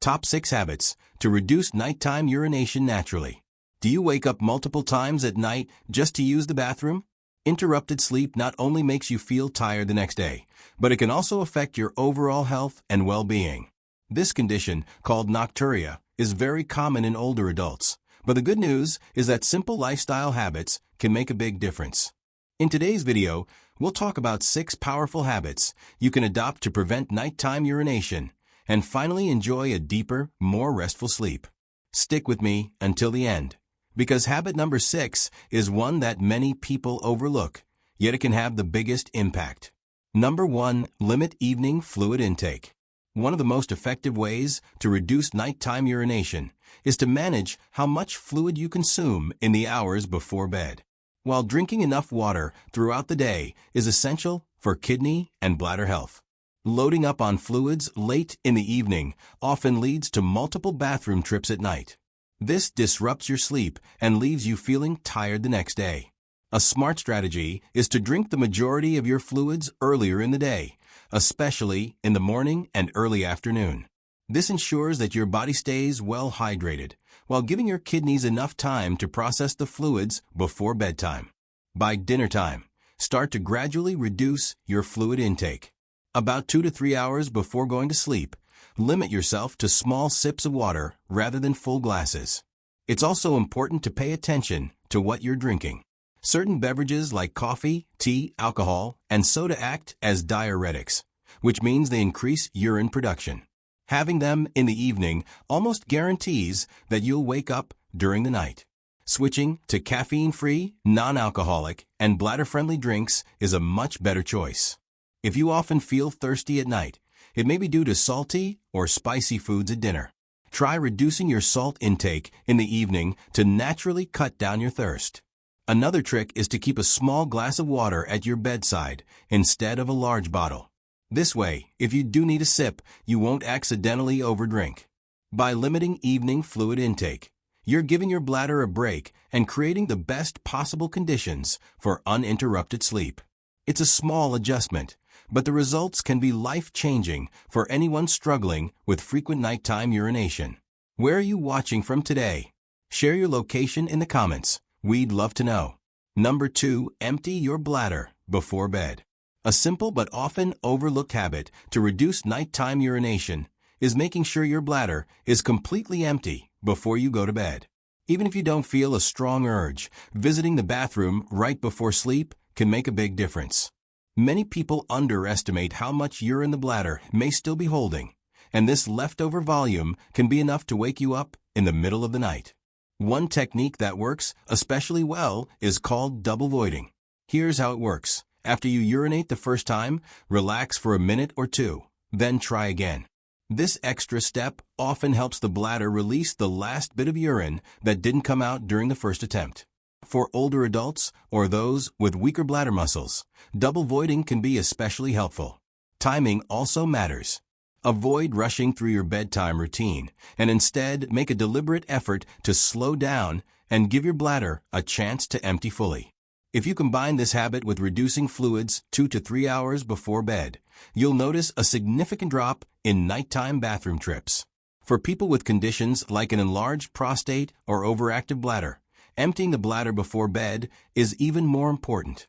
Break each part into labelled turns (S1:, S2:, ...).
S1: Top 6 Habits to Reduce Nighttime Urination Naturally. Do you wake up multiple times at night just to use the bathroom? Interrupted sleep not only makes you feel tired the next day, but it can also affect your overall health and well-being. This condition, called nocturia, is very common in older adults, but the good news is that simple lifestyle habits can make a big difference. In today's video, we'll talk about 6 powerful habits you can adopt to prevent nighttime urination and finally enjoy a deeper, more restful sleep. Stick with me until the end, because habit number 6 is one that many people overlook, yet it can have the biggest impact. Number 1. Limit evening fluid intake. One of the most effective ways to reduce nighttime urination is to manage how much fluid you consume in the hours before bed. While drinking enough water throughout the day is essential for kidney and bladder health, loading up on fluids late in the evening often leads to multiple bathroom trips at night. This disrupts your sleep and leaves you feeling tired the next day. A smart strategy is to drink the majority of your fluids earlier in the day, especially in the morning and early afternoon. This ensures that your body stays well hydrated, while giving your kidneys enough time to process the fluids before bedtime. By dinner time, start to gradually reduce your fluid intake. About 2 to 3 hours before going to sleep, limit yourself to small sips of water rather than full glasses. It's also important to pay attention to what you're drinking. Certain beverages like coffee, tea, alcohol, and soda act as diuretics, which means they increase urine production. Having them in the evening almost guarantees that you'll wake up during the night. Switching to caffeine-free, non-alcoholic, and bladder-friendly drinks is a much better choice. If you often feel thirsty at night, it may be due to salty or spicy foods at dinner. Try reducing your salt intake in the evening to naturally cut down your thirst. Another trick is to keep a small glass of water at your bedside instead of a large bottle. This way, if you do need a sip, you won't accidentally overdrink. By limiting evening fluid intake, you're giving your bladder a break and creating the best possible conditions for uninterrupted sleep. It's a small adjustment, but the results can be life-changing for anyone struggling with frequent nighttime urination. Where are you watching from today? Share your location in the comments. We'd love to know. Number 2. Empty your bladder before bed. A simple but often overlooked habit to reduce nighttime urination is making sure your bladder is completely empty before you go to bed. Even if you don't feel a strong urge, visiting the bathroom right before sleep can make a big difference. Many people underestimate how much urine the bladder may still be holding, and this leftover volume can be enough to wake you up in the middle of the night. One technique that works especially well is called double voiding. Here's how it works. After you urinate the first time, relax for a minute or two, then try again. This extra step often helps the bladder release the last bit of urine that didn't come out during the first attempt. For older adults or those with weaker bladder muscles, double voiding can be especially helpful. Timing also matters. Avoid rushing through your bedtime routine and instead make a deliberate effort to slow down and give your bladder a chance to empty fully. If you combine this habit with reducing fluids 2 to 3 hours before bed, you'll notice a significant drop in nighttime bathroom trips. For people with conditions like an enlarged prostate or overactive bladder, emptying the bladder before bed is even more important.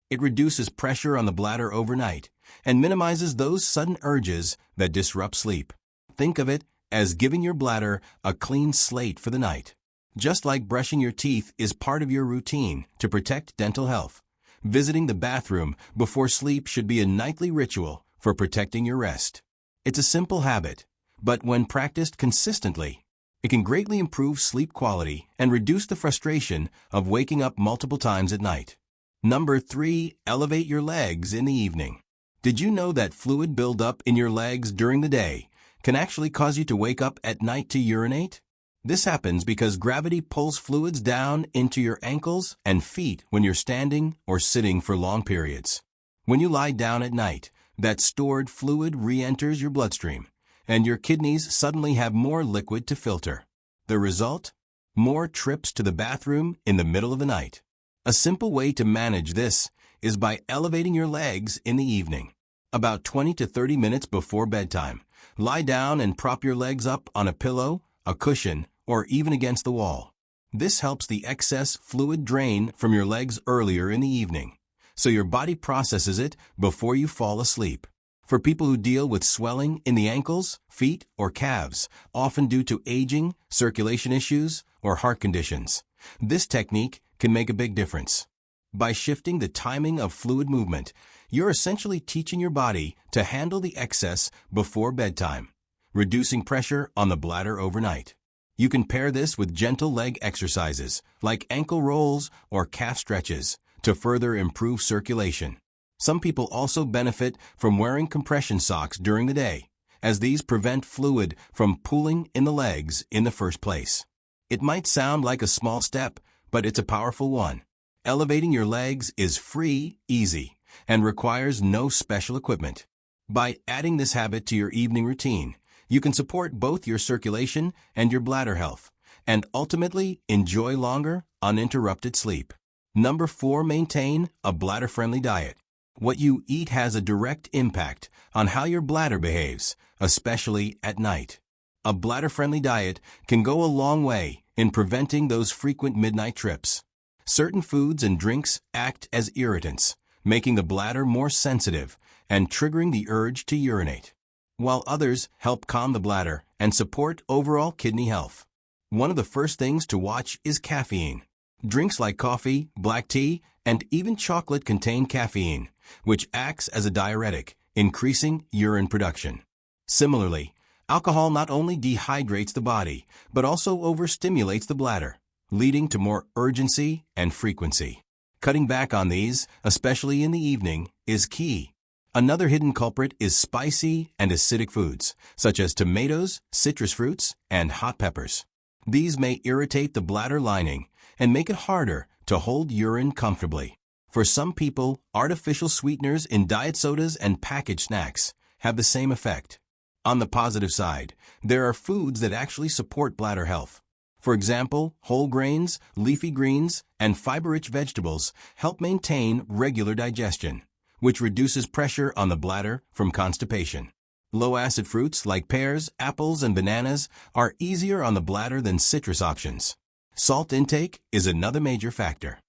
S1: It reduces pressure on the bladder overnight and minimizes those sudden urges that disrupt sleep. Think of it as giving your bladder a clean slate for the night. Just like brushing your teeth is part of your routine to protect dental health, visiting the bathroom before sleep should be a nightly ritual for protecting your rest. It's a simple habit, but when practiced consistently, it can greatly improve sleep quality and reduce the frustration of waking up multiple times at night. Number 3. Elevate your legs in the evening. Did you know that fluid buildup in your legs during the day can actually cause you to wake up at night to urinate? This happens because gravity pulls fluids down into your ankles and feet when you're standing or sitting for long periods. When you lie down at night, that stored fluid re-enters your bloodstream, and your kidneys suddenly have more liquid to filter. The result? More trips to the bathroom in the middle of the night. A simple way to manage this is by elevating your legs in the evening. About 20 to 30 minutes before bedtime, Lie down and prop your legs up on a pillow, a cushion, or even against the wall. This helps the excess fluid drain from your legs earlier in the evening, so your body processes it before you fall asleep. For people who deal with swelling in the ankles, feet, or calves, often due to aging, circulation issues, or heart conditions, this technique can make a big difference. By shifting the timing of fluid movement, you're essentially teaching your body to handle the excess before bedtime, reducing pressure on the bladder overnight. You can pair this with gentle leg exercises like ankle rolls or calf stretches to further improve circulation. Some people also benefit from wearing compression socks during the day, as these prevent fluid from pooling in the legs in the first place. It might sound like a small step, but it's a powerful one. Elevating your legs is free, easy, and requires no special equipment. By adding this habit to your evening routine, you can support both your circulation and your bladder health, and ultimately enjoy longer, uninterrupted sleep. Number 4, maintain a bladder-friendly diet. What you eat has a direct impact on how your bladder behaves, especially at night. A bladder-friendly diet can go a long way in preventing those frequent midnight trips. Certain foods and drinks act as irritants, making the bladder more sensitive and triggering the urge to urinate, while others help calm the bladder and support overall kidney health. One of the first things to watch is caffeine. Drinks like coffee, black tea, and even chocolate contain caffeine, which acts as a diuretic, increasing urine production. Similarly, alcohol not only dehydrates the body, but also overstimulates the bladder, leading to more urgency and frequency. Cutting back on these, especially in the evening, is key. Another hidden culprit is spicy and acidic foods, such as tomatoes, citrus fruits, and hot peppers. These may irritate the bladder lining and make it harder to hold urine comfortably. For some people, artificial sweeteners in diet sodas and packaged snacks have the same effect. On the positive side, there are foods that actually support bladder health. For example, whole grains, leafy greens, and fiber-rich vegetables help maintain regular digestion, which reduces pressure on the bladder from constipation. Low-acid fruits like pears, apples, and bananas are easier on the bladder than citrus options. Salt intake is another major factor.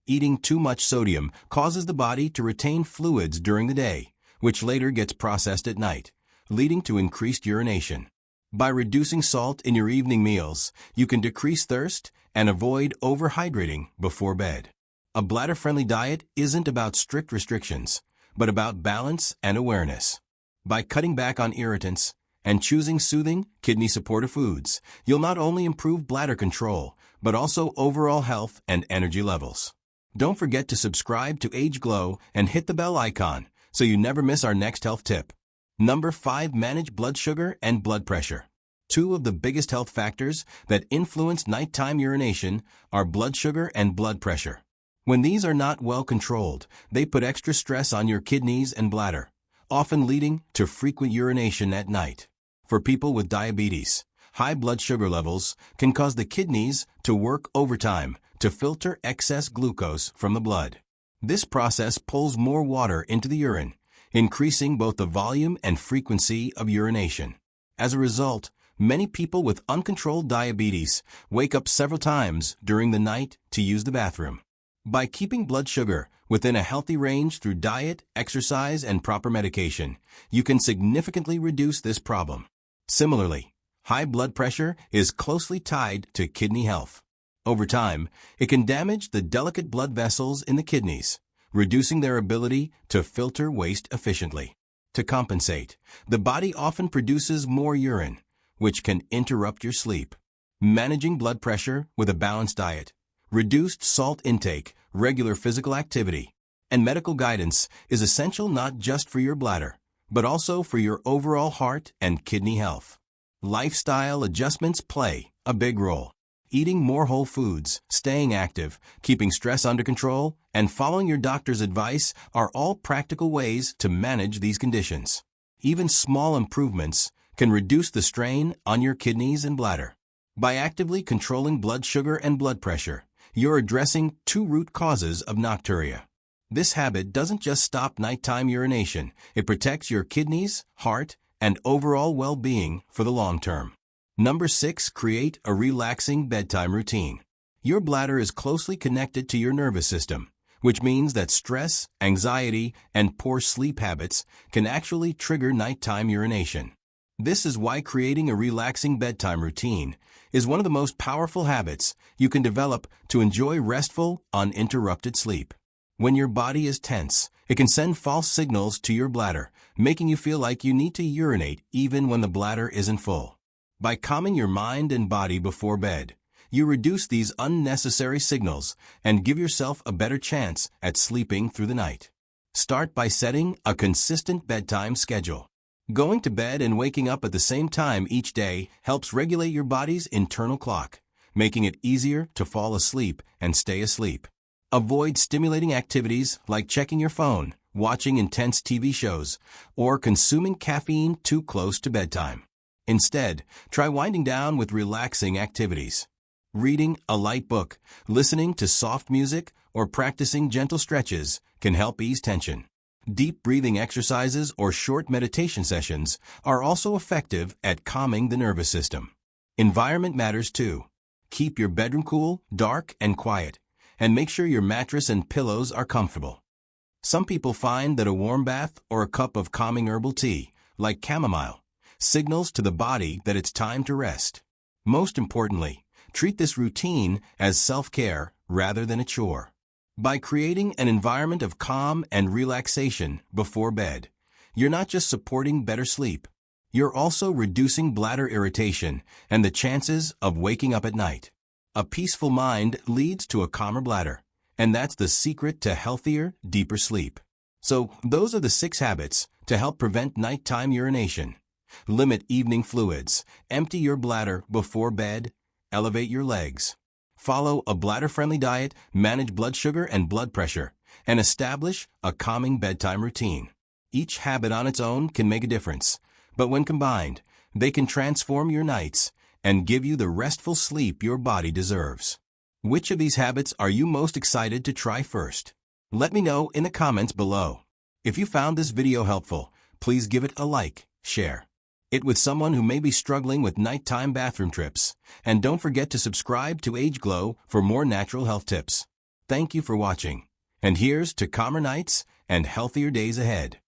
S1: Eating too much sodium causes the body to retain fluids during the day, which later gets processed at night, leading to increased urination. By reducing salt in your evening meals, you can decrease thirst and avoid overhydrating before bed. A bladder-friendly diet isn't about strict restrictions, but about balance and awareness. By cutting back on irritants and choosing soothing, kidney-supportive foods, you'll not only improve bladder control, but also overall health and energy levels. Don't forget to subscribe to Ageglow and hit the bell icon so you never miss our next health tip. Number 5, manage blood sugar and blood pressure. Two of the biggest health factors that influence nighttime urination are blood sugar and blood pressure. When these are not well controlled, they put extra stress on your kidneys and bladder, often leading to frequent urination at night. For people with diabetes, high blood sugar levels can cause the kidneys to work overtime to filter excess glucose from the blood. This process pulls more water into the urine, increasing both the volume and frequency of urination. As a result, many people with uncontrolled diabetes wake up several times during the night to use the bathroom. By keeping blood sugar within a healthy range through diet, exercise, and proper medication, you can significantly reduce this problem. Similarly, high blood pressure is closely tied to kidney health. Over time, it can damage the delicate blood vessels in the kidneys, reducing their ability to filter waste efficiently. To compensate, the body often produces more urine, which can interrupt your sleep. Managing blood pressure with a balanced diet, reduced salt intake, regular physical activity, and medical guidance is essential not just for your bladder, but also for your overall heart and kidney health. Lifestyle adjustments play a big role. Eating more whole foods, staying active, keeping stress under control, and following your doctor's advice are all practical ways to manage these conditions. Even small improvements can reduce the strain on your kidneys and bladder. By actively controlling blood sugar and blood pressure, you're addressing two root causes of nocturia. This habit doesn't just stop nighttime urination, it protects your kidneys, heart, and overall well-being for the long term. Number 6. Create a relaxing bedtime routine. Your bladder is closely connected to your nervous system, which means that stress, anxiety, and poor sleep habits can actually trigger nighttime urination. This is why creating a relaxing bedtime routine is one of the most powerful habits you can develop to enjoy restful, uninterrupted sleep. When your body is tense, it can send false signals to your bladder, making you feel like you need to urinate even when the bladder isn't full. By calming your mind and body before bed, you reduce these unnecessary signals and give yourself a better chance at sleeping through the night. Start by setting a consistent bedtime schedule. Going to bed and waking up at the same time each day helps regulate your body's internal clock, making it easier to fall asleep and stay asleep. Avoid stimulating activities like checking your phone, watching intense TV shows, or consuming caffeine too close to bedtime. Instead, try winding down with relaxing activities. Reading a light book, listening to soft music, or practicing gentle stretches can help ease tension. Deep breathing exercises or short meditation sessions are also effective at calming the nervous system. Environment matters too. Keep your bedroom cool, dark, and quiet, and make sure your mattress and pillows are comfortable. Some people find that a warm bath or a cup of calming herbal tea, like chamomile, signals to the body that it's time to rest. Most importantly, treat this routine as self-care rather than a chore. By creating an environment of calm and relaxation before bed, you're not just supporting better sleep, you're also reducing bladder irritation and the chances of waking up at night. A peaceful mind leads to a calmer bladder, and that's the secret to healthier, deeper sleep. So, those are the 6 habits to help prevent nighttime urination. Limit evening fluids, empty your bladder before bed, elevate your legs. Follow a bladder-friendly diet, manage blood sugar and blood pressure, and establish a calming bedtime routine. Each habit on its own can make a difference, but when combined, they can transform your nights and give you the restful sleep your body deserves. Which of these habits are you most excited to try first? Let me know in the comments below. If you found this video helpful, please give it a like, share it with someone who may be struggling with nighttime bathroom trips, and don't forget to subscribe to Ageglow for more natural health tips. Thank you for watching, and here's to calmer nights and healthier days ahead.